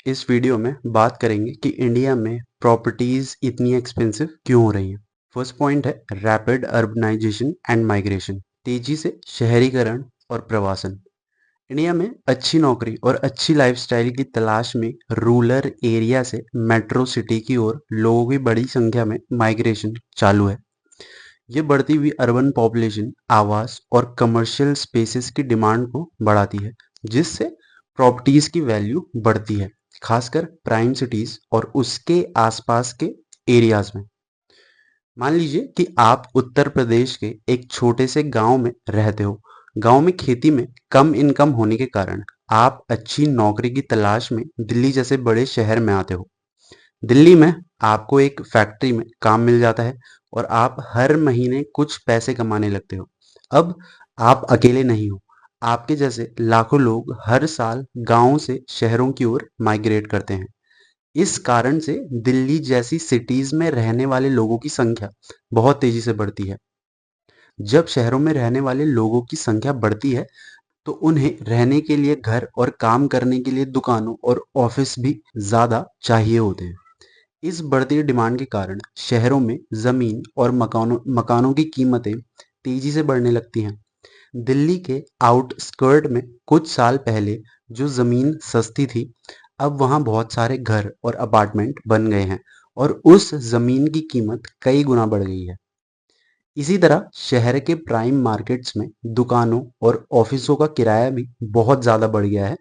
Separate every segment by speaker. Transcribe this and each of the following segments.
Speaker 1: इस वीडियो में बात करेंगे कि इंडिया में प्रॉपर्टीज इतनी एक्सपेंसिव क्यों हो रही हैं। फर्स्ट पॉइंट है रैपिड अर्बनाइजेशन एंड माइग्रेशन, तेजी से शहरीकरण और प्रवासन। इंडिया में अच्छी नौकरी और अच्छी लाइफस्टाइल की तलाश में रूरल एरिया से मेट्रो सिटी की ओर लोगों की बड़ी संख्या में माइग्रेशन चालू है। ये बढ़ती हुई अर्बन पॉपुलेशन आवास और कमर्शियल स्पेसेस की डिमांड को बढ़ाती है, जिससे प्रॉपर्टीज की वैल्यू बढ़ती है, खासकर प्राइम सिटीज और उसके आसपास के एरियाज में। मान लीजिए कि आप उत्तर प्रदेश के एक छोटे से गांव में रहते हो। गांव में खेती में कम इनकम होने के कारण आप अच्छी नौकरी की तलाश में दिल्ली जैसे बड़े शहर में आते हो। दिल्ली में आपको एक फैक्ट्री में काम मिल जाता है और आप हर महीने कुछ पैसे कमाने लगते हो। अब आप अकेले नहीं हो, आपके जैसे लाखों लोग हर साल गांव से शहरों की ओर माइग्रेट करते हैं। इस कारण से दिल्ली जैसी सिटीज में रहने वाले लोगों की संख्या बहुत तेजी से बढ़ती है। जब शहरों में रहने वाले लोगों की संख्या बढ़ती है तो उन्हें रहने के लिए घर और काम करने के लिए दुकानों और ऑफिस भी ज्यादा चाहिए होते हैं। इस बढ़ती डिमांड के कारण शहरों में जमीन और मकानों की कीमतें तेजी से बढ़ने लगती हैं। दिल्ली के आउटस्कर्ट में कुछ साल पहले जो जमीन सस्ती थी, अब वहां बहुत सारे घर और अपार्टमेंट बन गए हैं और उस जमीन की कीमत कई गुना बढ़ गई है। इसी तरह शहर के प्राइम मार्केट्स में दुकानों और ऑफिसों का किराया भी बहुत ज़्यादा बढ़ गया है,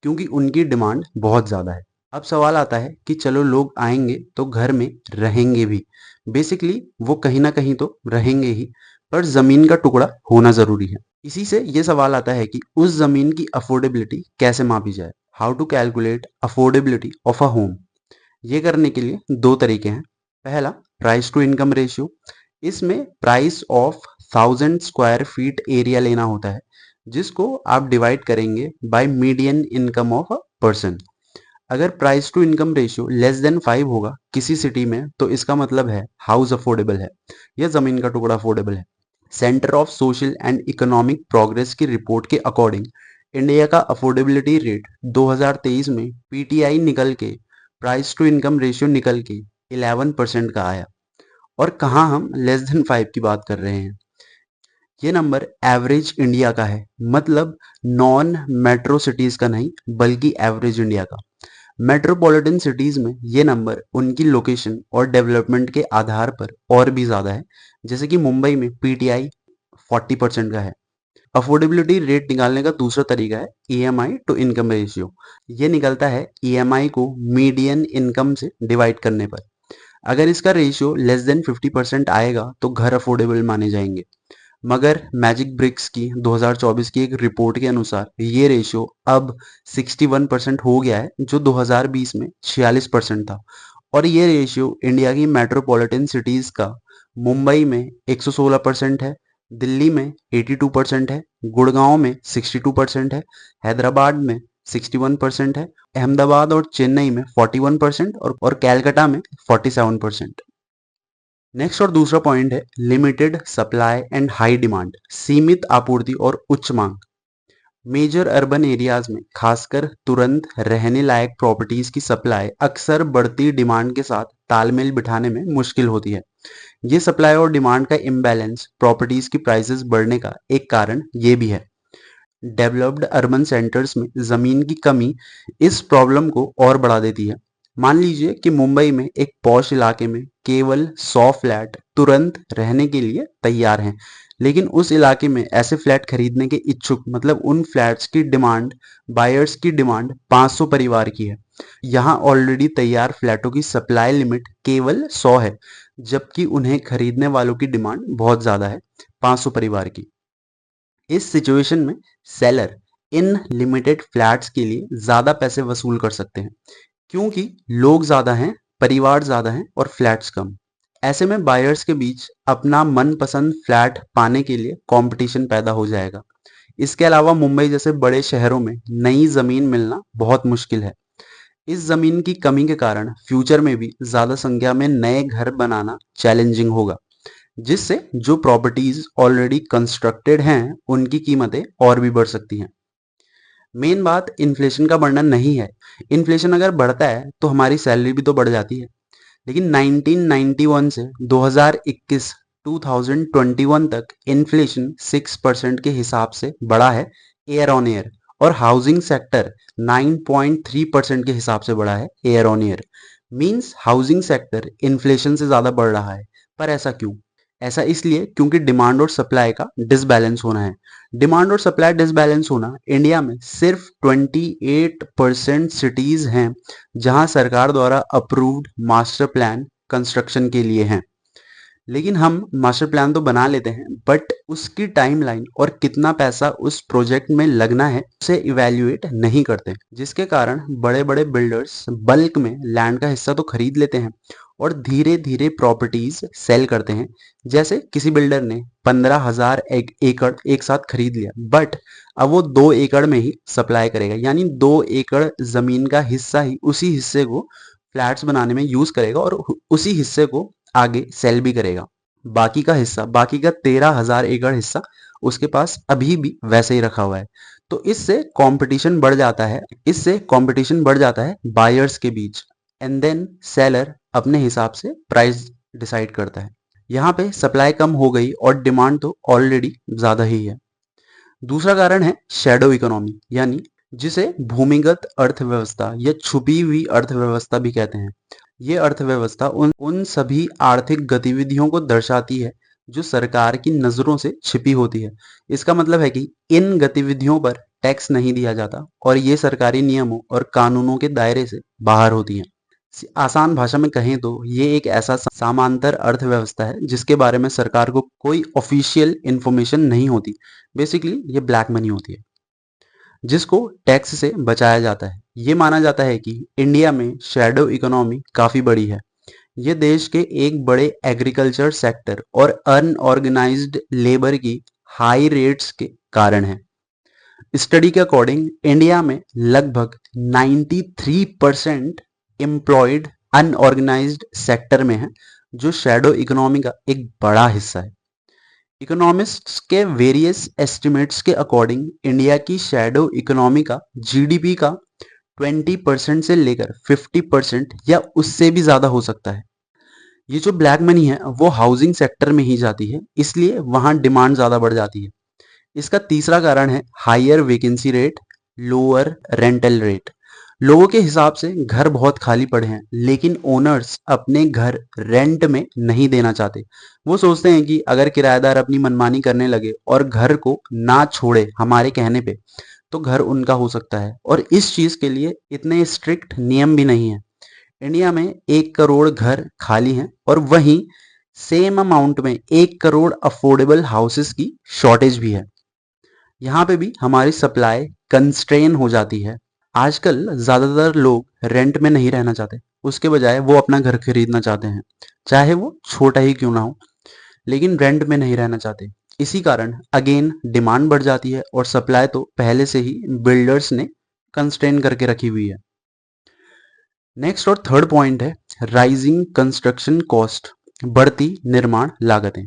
Speaker 1: क्योंकि उनकी डिमांड बहुत ज़्यादा है। अब सवाल आता है कि चलो लोग आएंगे तो घर में रहेंगे भी। बेसिकली वो कहीं ना कहीं तो रहेंगे ही, पर ज़मीन का टुकड़ा होना ज़रूरी है। इसी से ये सवाल आता है कि उस ज़मीन की अफोर्डेबिलिटी कैसे मापी जाए। How to calculate affordability of a home. ये करने के लिए दो तरीके हैं। पहला, प्राइस टू इनकम रेशियो। इसमें price of 1000 square feet area लेना होता है, जिसको आप डिवाइड करेंगे by median income of a person. अगर price to income ratio less than 5 होगा किसी सिटी में, तो इसका मतलब है हाउस अफोर्डेबल है या जमीन का टुकड़ा अफोर्डेबल है। Centre of social and economic progress की रिपोर्ट के अकॉर्डिंग इंडिया का अफोर्डेबिलिटी रेट 2023 में पीटीआई निकल के, प्राइस टू इनकम रेशियो निकल के 11% का आया। और कहाँ हम लेस देन 5 की बात कर रहे हैं। ये नंबर एवरेज इंडिया का है, मतलब नॉन मेट्रो सिटीज का नहीं, बल्कि एवरेज इंडिया का। मेट्रोपॉलिटन सिटीज में ये नंबर उनकी लोकेशन और डेवलपमेंट के आधार पर और भी ज्यादा है। जैसे कि मुंबई में पीटीआई 40% का है। अफोर्डेबिलिटी रेट निकालने का दूसरा तरीका है ईएमआई टू इनकम रेशियो। ये निकलता है ईएमआई को मीडियन इनकम से डिवाइड करने पर। अगर इसका रेशियो लेस देन 50% आएगा तो घर अफोर्डेबल माने जाएंगे। मगर मैजिक ब्रिक्स की 2024 की एक रिपोर्ट के अनुसार ये रेशियो अब 61% हो गया है, जो 2020 में 46% था। और ये रेशियो इंडिया की मेट्रोपॉलिटन सिटीज का मुंबई में 116% है, दिल्ली में 82% है, गुड़गांव में 62% है, हैदराबाद में 61% है, अहमदाबाद और चेन्नई में 41% और कैलकाटा में 47%। नेक्स्ट और दूसरा पॉइंट है limited supply and high demand, सीमित आपूर्ति और उच्च मांग। मेजर अर्बन एरियाज में खासकर तुरंत रहने लायक प्रॉपर्टीज की सप्लाई अक्सर बढ़ती डिमांड के साथ तालमेल बिठाने में मुश्किल होती है। ये सप्लाई और डिमांड का इम्बैलेंस प्रॉपर्टीज की प्राइसेस बढ़ने का एक कारण ये भी है। डेवलप्ड अर्बन सेंटर्स में जमीन की कमी इस प्रॉब्लम को और बढ़ा देती है। मान लीजिए कि मुंबई में एक पॉश इलाके में केवल 100 फ्लैट तुरंत रहने के लिए तैयार हैं, लेकिन उस इलाके में ऐसे फ्लैट खरीदने के इच्छुक, मतलब उन फ्लैट्स की डिमांड, बायर्स की डिमांड 500 परिवार की है। यहाँ ऑलरेडी तैयार फ्लैटों की सप्लाई लिमिट केवल 100 है, जबकि उन्हें खरीदने वालों की डिमांड बहुत ज्यादा है, 500 परिवार की। इस सिचुएशन में सेलर इन लिमिटेड फ्लैट्स के लिए ज्यादा पैसे वसूल कर सकते हैं, क्योंकि लोग ज्यादा हैं, परिवार ज्यादा हैं और फ्लैट्स कम। ऐसे में बायर्स के बीच अपना मनपसंद फ्लैट पाने के लिए कंपटीशन पैदा हो जाएगा। इसके अलावा मुंबई जैसे बड़े शहरों में नई जमीन मिलना बहुत मुश्किल है। इस जमीन की कमी के कारण फ्यूचर में भी ज्यादा संख्या में नए घर बनाना चैलेंजिंग होगा, जिससे जो प्रॉपर्टीज ऑलरेडी कंस्ट्रक्टेड हैं उनकी कीमतें और भी बढ़ सकती हैं। मेन बात इन्फ्लेशन का बढ़ना नहीं है। इन्फ्लेशन अगर बढ़ता है तो हमारी सैलरी भी तो बढ़ जाती है। लेकिन 1991 से 2021 2021 तक इन्फ्लेशन 6% के हिसाब से बढ़ा है ईयर ऑन ईयर, और हाउसिंग सेक्टर 9.3% के हिसाब से बढ़ा है year on year. Means housing sector inflation से ज्यादा बढ़ रहा है। पर ऐसा क्यों? ऐसा इसलिए क्योंकि डिमांड और सप्लाई का डिसबैलेंस होना है। डिमांड और सप्लाई डिसबैलेंस होना, इंडिया में सिर्फ 28% सिटीज हैं जहां सरकार द्वारा अप्रूव्ड मास्टर प्लान कंस्ट्रक्शन के लिए हैं। लेकिन हम मास्टर प्लान तो बना लेते हैं, बट उसकी टाइमलाइन और कितना पैसा उस प्रोजेक्ट में लगना है उसे इवैल्यूएट नहीं करते, जिसके कारण बड़े बड़े बिल्डर्स बल्क में लैंड का हिस्सा तो खरीद लेते हैं और धीरे धीरे प्रॉपर्टीज सेल करते हैं। जैसे किसी बिल्डर ने 15,000 एकड़ एक साथ खरीद लिया, बट अब वो 2 एकड़ में ही सप्लाई करेगा, यानी 2 एकड़ जमीन का हिस्सा ही उसी हिस्से को फ्लैट्स बनाने में यूज करेगा और उसी हिस्से को आगे सेल भी करेगा। बाकी का हिस्सा, बाकी का 13,000 एकड़ हिस्सा उसके पास अभी भी वैसे ही रखा हुआ है। तो इससे कंपटीशन बढ़ जाता है बायर्स के बीच, एंड देन सेलर अपने हिसाब से प्राइस डिसाइड करता है। यहाँ पे सप्लाई कम हो गई और डिमांड तो ऑलरेडी ज्यादा ही है। दूसरा कारण है शैडो इकोनॉमी, यानी जिसे भूमिगत अर्थव्यवस्था या छुपी हुई अर्थव्यवस्था भी कहते हैं। ये अर्थव्यवस्था उन सभी आर्थिक गतिविधियों को दर्शाती है जो सरकार की नजरों से छिपी होती है। इसका मतलब है कि इन गतिविधियों पर टैक्स नहीं दिया जाता और ये सरकारी नियमों और कानूनों के दायरे से बाहर होती हैं। आसान भाषा में कहें तो ये एक ऐसा समांतर अर्थव्यवस्था है जिसके बारे में सरकार को कोई ऑफिशियल इंफॉर्मेशन नहीं होती। बेसिकली ये ब्लैक मनी होती है जिसको टैक्स से बचाया जाता है। ये माना जाता है कि इंडिया में शैडो इकोनॉमी काफी बड़ी है। ये देश के एक बड़े एग्रीकल्चर सेक्टर और अनऑर्गेनाइज्ड लेबर की हाई रेट्स के कारण है। स्टडी के अकॉर्डिंग इंडिया में लगभग 93% एम्प्लॉयड अनऑर्गेनाइज्ड सेक्टर में है, जो शैडो इकोनॉमी का एक बड़ा हिस्सा है। इकोनॉमिस्ट्स के वेरियस एस्टिमेट्स के अकॉर्डिंग इंडिया की शैडो इकोनॉमी का जीडीपी का 20% से लेकर 50% या उससे भी ज्यादा हो सकता है। ये जो ब्लैक मनी है वो हाउसिंग सेक्टर में ही जाती है, इसलिए वहां डिमांड ज्यादा बढ़ जाती है। इसका तीसरा कारण है higher vacancy rate, lower rental rate. लोगों के हिसाब से घर बहुत खाली पड़े हैं, लेकिन ओनर्स अपने घर रेंट में नहीं देना चाहते। वो सोचते हैं कि अगर किराएदार अपनी मनमानी करने लगे और घर को ना छोड़े हमारे कहने पे, तो घर उनका हो सकता है, और इस चीज के लिए इतने स्ट्रिक्ट नियम भी नहीं है। इंडिया में 1 करोड़ घर खाली हैं और वहीं सेम अमाउंट में 1 करोड़ अफोर्डेबल हाउसेस की शॉर्टेज भी है। यहाँ पे भी हमारी सप्लाई कंस्ट्रेन हो जाती है। आजकल ज्यादातर लोग रेंट में नहीं रहना चाहते, उसके बजाय वो अपना घर खरीदना चाहते हैं, चाहे वो छोटा ही क्यों ना हो, लेकिन रेंट में नहीं रहना चाहते। इसी कारण अगेन डिमांड बढ़ जाती है और सप्लाई तो पहले से ही बिल्डर्स ने कंस्ट्रेन करके रखी हुई है। नेक्स्ट और थर्ड पॉइंट है राइजिंग कंस्ट्रक्शन कॉस्ट, बढ़ती निर्माण लागतें।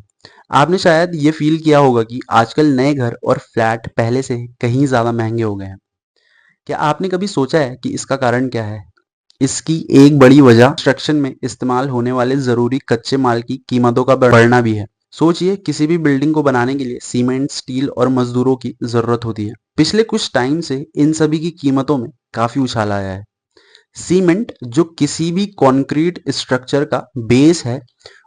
Speaker 1: आपने शायद ये फील किया होगा कि आजकल नए घर और फ्लैट पहले से कहीं ज्यादा महंगे हो गए हैं। क्या आपने कभी सोचा है कि इसका कारण क्या है? इसकी एक बड़ी वजह कंस्ट्रक्शन में इस्तेमाल होने वाले जरूरी कच्चे माल की कीमतों का बढ़ना भी है। सोचिए, किसी भी बिल्डिंग को बनाने के लिए सीमेंट, स्टील और मजदूरों की जरूरत होती है। पिछले कुछ टाइम से इन सभी की कीमतों में काफी उछाल आया है। सीमेंट, जो किसी भी कंक्रीट स्ट्रक्चर का बेस है,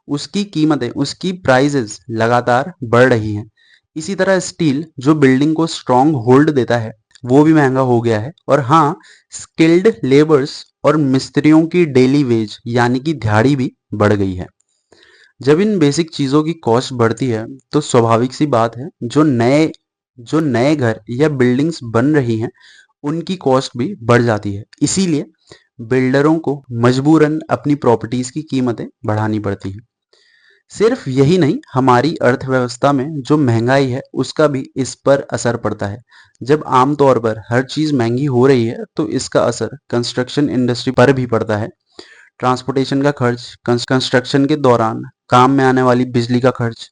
Speaker 1: उसकी कीमतें, उसकी प्राइसेस लगातार बढ़ रही हैं। इसी तरह स्टील, जो बिल्डिंग को स्ट्रॉन्ग होल्ड देता है, वो भी महंगा हो गया है। और हाँ, स्किल्ड लेबर्स और मिस्त्रियों की डेली वेज यानी कि दिहाड़ी भी बढ़ गई है। जब इन बेसिक चीजों की कॉस्ट बढ़ती है तो स्वाभाविक सी बात है, जो नए घर या बिल्डिंग्स बन रही हैं उनकी कॉस्ट भी बढ़ जाती है। इसीलिए बिल्डरों को मजबूरन अपनी प्रॉपर्टीज की कीमतें बढ़ानी पड़ती हैं। सिर्फ यही नहीं, हमारी अर्थव्यवस्था में जो महंगाई है उसका भी इस पर असर पड़ता है। जब आमतौर पर हर चीज महंगी हो रही है तो इसका असर कंस्ट्रक्शन इंडस्ट्री पर भी पड़ता है। ट्रांसपोर्टेशन का खर्च, कंस्ट्रक्शन के दौरान काम में आने वाली बिजली का खर्च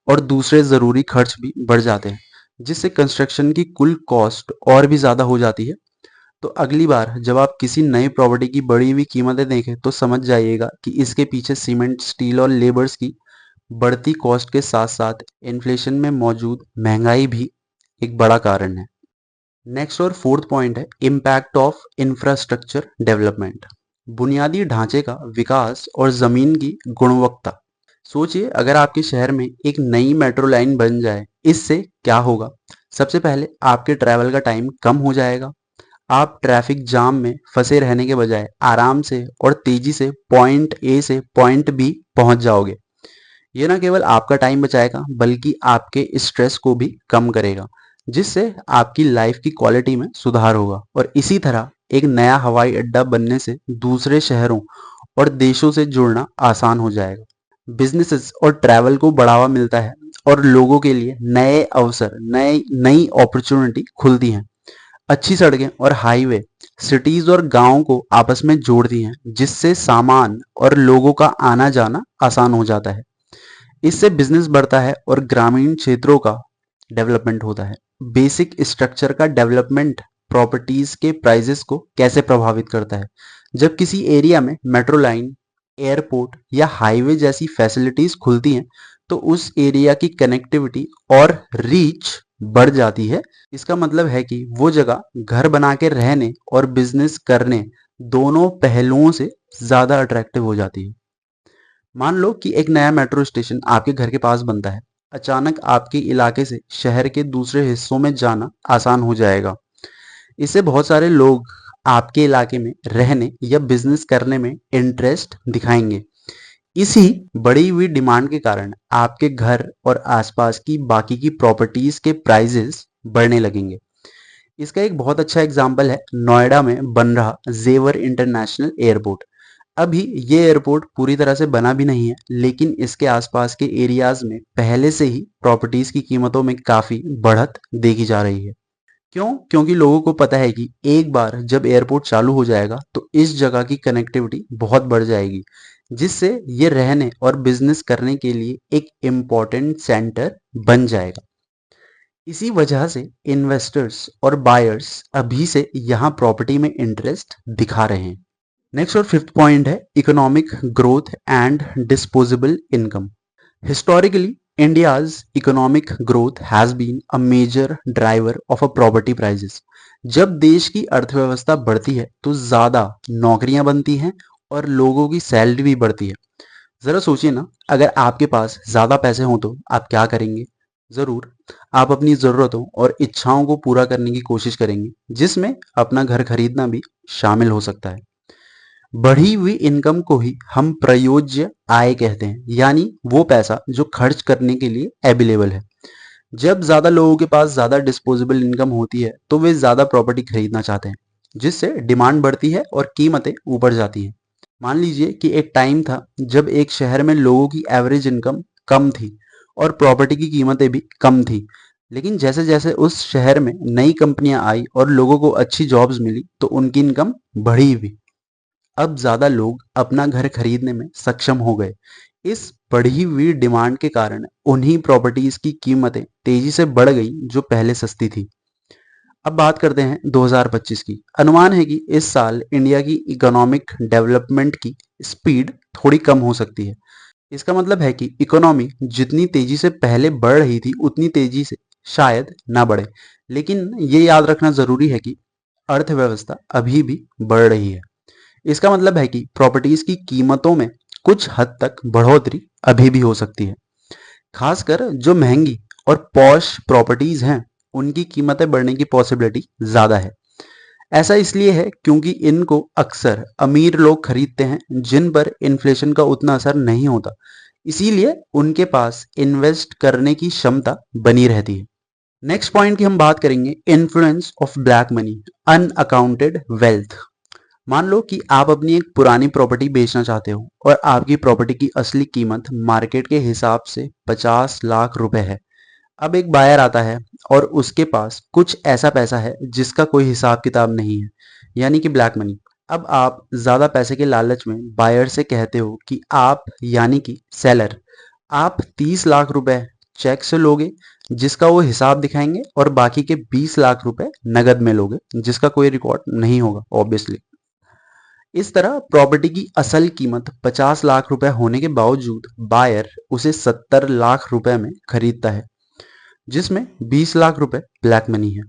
Speaker 1: और दूसरे जरूरी खर्च भी बढ़ जाते हैं। जिससे कंस्ट्रक्शन की कुल कॉस्ट और भी ज़्यादा हो जाती है। तो अगली बार जब आप किसी नई प्रॉपर्टी की बढ़ी हुई कीमतें देखें तो समझ जाइएगा कि इसके पीछे सीमेंट, स्टील और लेबर्स की बढ़ती कॉस्ट के साथ साथ इन्फ्लेशन में मौजूद महंगाई भी एक बड़ा कारण है। नेक्स्ट और फोर्थ पॉइंट है इम्पैक्ट ऑफ इंफ्रास्ट्रक्चर डेवलपमेंट। बुनियादी ढांचे का विकास और जमीन की गुणवत्ता। सोचिए अगर आपके शहर में एक नई मेट्रो लाइन बन जाए, इससे क्या होगा? सबसे पहले आपके ट्रैवल का टाइम कम हो जाएगा। आप ट्रैफिक जाम में फंसे रहने के बजाय आराम से और तेजी से पॉइंट ए से पॉइंट बी पहुंच जाओगे। ये ना केवल आपका टाइम बचाएगा बल्कि आपके स्ट्रेस को भी कम करेगा, जिससे आपकी लाइफ की क्वालिटी में सुधार होगा। और इसी तरह एक नया हवाई अड्डा बनने से दूसरे शहरों और देशों से जुड़ना आसान हो जाएगा। बिजनेसेस और ट्रैवल को बढ़ावा मिलता है और लोगों के लिए नए अवसर, नए नई अपॉर्चुनिटी खुलती हैं। अच्छी सड़कें और हाईवे सिटीज और गांवों को आपस में जोड़ती हैं, जिससे सामान और लोगों का आना जाना आसान हो जाता है। इससे बिजनेस बढ़ता है और ग्रामीण क्षेत्रों का डेवलपमेंट होता है। बेसिक स्ट्रक्चर का डेवलपमेंट प्रॉपर्टीज के प्राइसेस को कैसे प्रभावित करता है? जब किसी एरिया में मेट्रो लाइन, एयरपोर्ट या हाईवे जैसी फैसिलिटीज खुलती हैं तो उस एरिया की कनेक्टिविटी और रीच बढ़ जाती है। इसका मतलब है कि वो जगह घर बना के रहने और बिजनेस करने दोनों पहलुओं से ज्यादा अट्रैक्टिव हो जाती है। मान लो कि एक नया मेट्रो स्टेशन आपके घर के पास बनता है। अचानक आपके इलाके से शहर के दूसरे हिस्सों में जाना आसान हो जाएगा। इससे बहुत सारे लोग आपके इलाके में रहने या बिजनेस करने में इंटरेस्ट दिखाएंगे। इसी बढ़ी हुई डिमांड के कारण आपके घर और आसपास की बाकी की प्रॉपर्टीज के प्राइजेस बढ़ने लगेंगे। इसका एक बहुत अच्छा एग्जाम्पल है नोएडा में बन रहा जेवर इंटरनेशनल एयरपोर्ट। अभी ये एयरपोर्ट पूरी तरह से बना भी नहीं है, लेकिन इसके आसपास के एरियाज में पहले से ही प्रॉपर्टीज की कीमतों में काफी बढ़त देखी जा रही है। क्यों? क्योंकि लोगों को पता है कि एक बार जब एयरपोर्ट चालू हो जाएगा तो इस जगह की कनेक्टिविटी बहुत बढ़ जाएगी, जिससे ये रहने और बिजनेस करने के लिए एक इम्पोर्टेंट सेंटर बन जाएगा। इसी वजह से इन्वेस्टर्स और बायर्स अभी से यहाँ प्रॉपर्टी में इंटरेस्ट दिखा रहे हैं। नेक्स्ट और फिफ्थ पॉइंट है economic growth and disposable income. Historically, India's economic growth has been a major driver of a property prices. जब देश की अर्थव्यवस्था बढ़ती है तो ज्यादा नौकरियां बनती हैं और लोगों की सैलरी भी बढ़ती है। जरा सोचिए ना, अगर आपके पास ज्यादा पैसे हों तो आप क्या करेंगे? जरूर आप अपनी जरूरतों और इच्छाओं को पूरा करने की कोशिश करेंगे, जिसमें अपना घर खरीदना भी शामिल हो सकता है। बढ़ी हुई इनकम को ही हम प्रयोज्य आय कहते हैं, यानी वो पैसा जो खर्च करने के लिए अवेलेबल है। जब ज्यादा लोगों के पास ज्यादा डिस्पोजेबल इनकम होती है तो वे ज्यादा प्रॉपर्टी खरीदना चाहते हैं, जिससे डिमांड बढ़ती है और कीमतें ऊपर जाती हैं। मान लीजिए कि एक टाइम था जब एक शहर में लोगों की एवरेज इनकम कम थी और प्रॉपर्टी की कीमतें भी कम थी। लेकिन जैसे जैसे उस शहर में नई कंपनियां आई और लोगों को अच्छी जॉब्स मिली तो उनकी इनकम बढ़ी भी। अब ज्यादा लोग अपना घर खरीदने में सक्षम हो गए। इस बढ़ी हुई डिमांड के कारण उन्हीं प्रॉपर्टीज की कीमतें तेजी से बढ़ गई जो पहले सस्ती थी। अब बात करते हैं 2025 की। अनुमान है कि इस साल इंडिया की इकोनॉमिक डेवलपमेंट की स्पीड थोड़ी कम हो सकती है। इसका मतलब है कि इकोनॉमी जितनी तेजी से पहले बढ़ रही थी उतनी तेजी से शायद ना बढ़े। लेकिन ये याद रखना जरूरी है कि अर्थव्यवस्था अभी भी बढ़ रही है। इसका मतलब है कि प्रॉपर्टीज की कीमतों में कुछ हद तक बढ़ोतरी अभी भी हो सकती है। खासकर जो महंगी और पॉश प्रॉपर्टीज हैं उनकी कीमतें बढ़ने की पॉसिबिलिटी ज्यादा है। ऐसा इसलिए है क्योंकि इनको अक्सर अमीर लोग खरीदते हैं जिन पर इन्फ्लेशन का उतना असर नहीं होता। इसीलिए उनके पास इन्वेस्ट करने की क्षमता बनी रहती है। नेक्स्ट पॉइंट की हम बात करेंगे influence of black money, unaccounted wealth. मान लो कि आप अपनी एक पुरानी प्रॉपर्टी बेचना चाहते हो और आपकी प्रॉपर्टी की असली कीमत मार्केट के हिसाब से 50 लाख रुपए है। अब एक बायर आता है और उसके पास कुछ ऐसा पैसा है जिसका कोई हिसाब किताब नहीं है, यानी कि ब्लैक मनी। अब आप ज्यादा पैसे के लालच में बायर से कहते हो कि आप, यानी कि सेलर, आप 30 लाख रुपए, चेक से लोगे जिसका वो हिसाब दिखाएंगे, और बाकी के 20 लाख रुपए नगद में लोगे जिसका कोई रिकॉर्ड नहीं होगा ऑब्वियसली। इस तरह प्रॉपर्टी की असल कीमत 50 लाख रुपए होने के बावजूद बायर उसे 70 लाख रुपए में खरीदता है, जिसमें 20 लाख रुपए ब्लैक मनी है।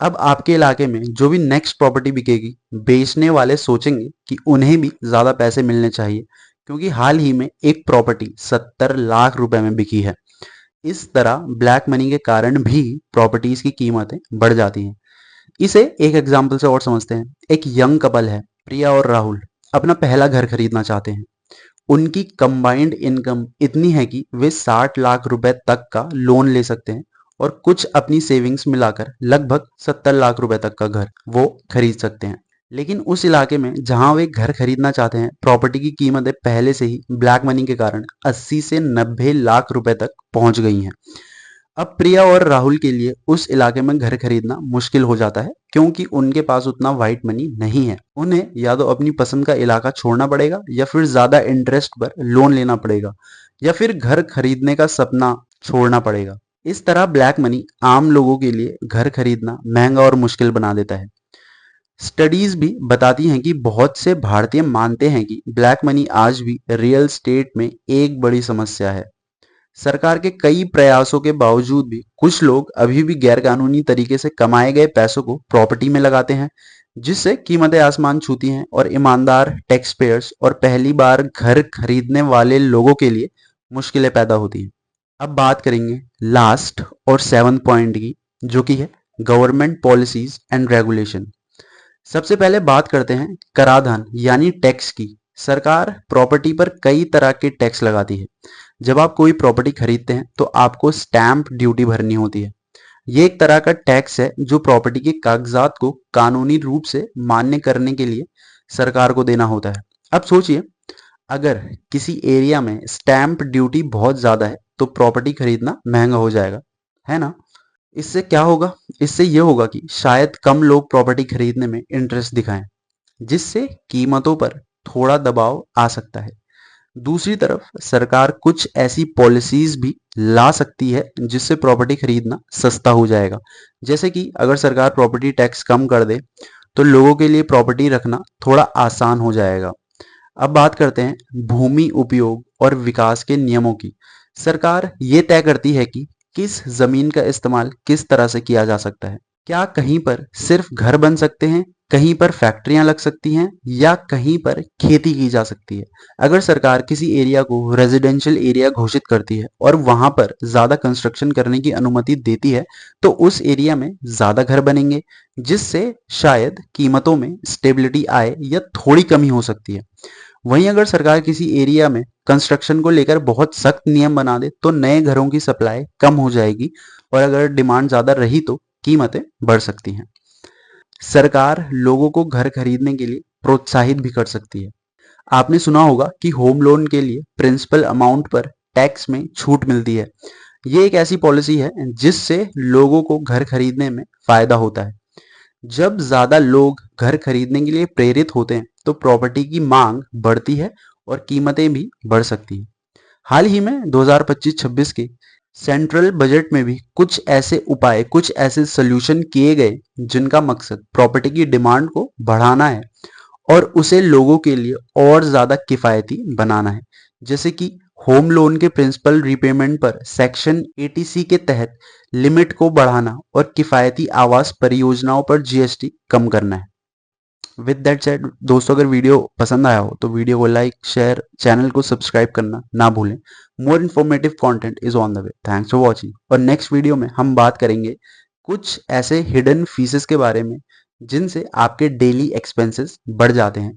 Speaker 1: अब आपके इलाके में जो भी नेक्स्ट प्रॉपर्टी बिकेगी, बेचने वाले सोचेंगे कि उन्हें भी ज्यादा पैसे मिलने चाहिए, क्योंकि हाल ही में एक प्रॉपर्टी 70 लाख रुपए में बिकी है। इस तरह ब्लैक मनी के कारण भी प्रॉपर्टीज की कीमतें बढ़ जाती हैं। इसे एक एग्जाम्पल से और समझते हैं। एक यंग कपल है, प्रिया और राहुल, अपना पहला घर खरीदना चाहते हैं। उनकी कंबाइंड इनकम इतनी है कि वे 60 लाख रुपए तक का लोन ले सकते हैं और कुछ अपनी सेविंग्स मिलाकर लगभग 70 लाख रुपए तक का घर वो खरीद सकते हैं। लेकिन उस इलाके में जहां वे घर खरीदना चाहते हैं, प्रॉपर्टी की कीमतें पहले से ही ब्लैक मनी के कारण 80 से 90 लाख रुपए तक पहुंच गई हैं। अब प्रिया और राहुल के लिए उस इलाके में घर खरीदना मुश्किल हो जाता है, क्योंकि उनके पास उतना व्हाइट मनी नहीं है। उन्हें या तो अपनी पसंद का इलाका छोड़ना पड़ेगा, या फिर ज्यादा इंटरेस्ट पर लोन लेना पड़ेगा, या फिर घर खरीदने का सपना छोड़ना पड़ेगा। इस तरह ब्लैक मनी आम लोगों के लिए घर खरीदना महंगा और मुश्किल बना देता है। स्टडीज भी बताती हैं कि बहुत से भारतीय मानते हैं कि ब्लैक मनी आज भी रियल एस्टेट में एक बड़ी समस्या है। सरकार के कई प्रयासों के बावजूद भी कुछ लोग अभी भी गैरकानूनी तरीके से कमाए गए पैसों को प्रॉपर्टी में लगाते हैं, जिससे कीमतें आसमान छूती हैं और ईमानदार टैक्स पेयर्स और पहली बार घर खरीदने वाले लोगों के लिए मुश्किलें पैदा होती हैं। अब बात करेंगे लास्ट और 7th पॉइंट की, जो कि है गवर्नमेंट पॉलिसीज एंड रेगुलेशन। सबसे पहले बात करते हैं कराधान यानी टैक्स की। सरकार प्रॉपर्टी पर कई तरह के टैक्स लगाती है। जब आप कोई प्रॉपर्टी खरीदते हैं तो आपको स्टैंप ड्यूटी भरनी होती है। ये एक तरह का टैक्स है जो प्रॉपर्टी के कागजात को कानूनी रूप से मान्य करने के लिए सरकार को देना होता है। अब सोचिए, अगर किसी एरिया में स्टैंप ड्यूटी बहुत ज्यादा है तो प्रॉपर्टी खरीदना महंगा हो जाएगा, है ना। इससे क्या होगा? इससे ये होगा कि शायद कम लोग प्रॉपर्टी खरीदने में इंटरेस्ट दिखाएं, जिससे कीमतों पर थोड़ा दबाव आ सकता है। दूसरी तरफ सरकार कुछ ऐसी पॉलिसीज भी ला सकती है जिससे प्रॉपर्टी खरीदना सस्ता हो जाएगा। जैसे कि अगर सरकार प्रॉपर्टी टैक्स कम कर दे तो लोगों के लिए प्रॉपर्टी रखना थोड़ा आसान हो जाएगा। अब बात करते हैं भूमि उपयोग और विकास के नियमों की। सरकार ये तय करती है कि किस जमीन का इस्तेमाल किस तरह से किया जा सकता है। क्या कहीं पर सिर्फ घर बन सकते हैं, कहीं पर फैक्ट्रियां लग सकती हैं, या कहीं पर खेती की जा सकती है। अगर सरकार किसी एरिया को रेजिडेंशियल एरिया घोषित करती है और वहां पर ज्यादा कंस्ट्रक्शन करने की अनुमति देती है, तो उस एरिया में ज्यादा घर बनेंगे, जिससे शायद कीमतों में स्टेबिलिटी आए या थोड़ी कमी हो सकती है। वहीं अगर सरकार किसी एरिया में कंस्ट्रक्शन को लेकर बहुत सख्त नियम बना दे तो नए घरों की सप्लाई कम हो जाएगी, और अगर डिमांड ज्यादा रही तो कीमतें बढ़ सकती हैं। सरकार लोगों को घर खरीदने के लिए प्रोत्साहित भी कर सकती है। आपने सुना होगा कि होम लोन के लिए प्रिंसिपल अमाउंट पर टैक्स में छूट मिलती है। ये एक ऐसी पॉलिसी है जिससे लोगों को घर खरीदने में फायदा होता है। जब ज्यादा लोग घर खरीदने के लिए प्रेरित होते हैं तो प्रॉपर्टी की मांग बढ़ती है और कीमतें भी बढ़ सकती हैं। हाल ही में 2025-26 के सेंट्रल बजट में भी कुछ ऐसे उपाय, कुछ ऐसे सोल्यूशन किए गए जिनका मकसद प्रॉपर्टी की डिमांड को बढ़ाना है और उसे लोगों के लिए और ज्यादा किफायती बनाना है। जैसे कि होम लोन के प्रिंसिपल रीपेमेंट पर सेक्शन 80C के तहत लिमिट को बढ़ाना और किफायती आवास परियोजनाओं पर जीएसटी कम करना है। विद दैट सेड दोस्तों, अगर वीडियो पसंद आया हो तो वीडियो को लाइक, शेयर, चैनल को सब्सक्राइब करना ना भूलें। More informative content is on the way. Thanks for watching. और नेक्स्ट वीडियो में हम बात करेंगे कुछ ऐसे हिडन फीसेस के बारे में जिनसे आपके डेली एक्सपेंसेस बढ़ जाते हैं।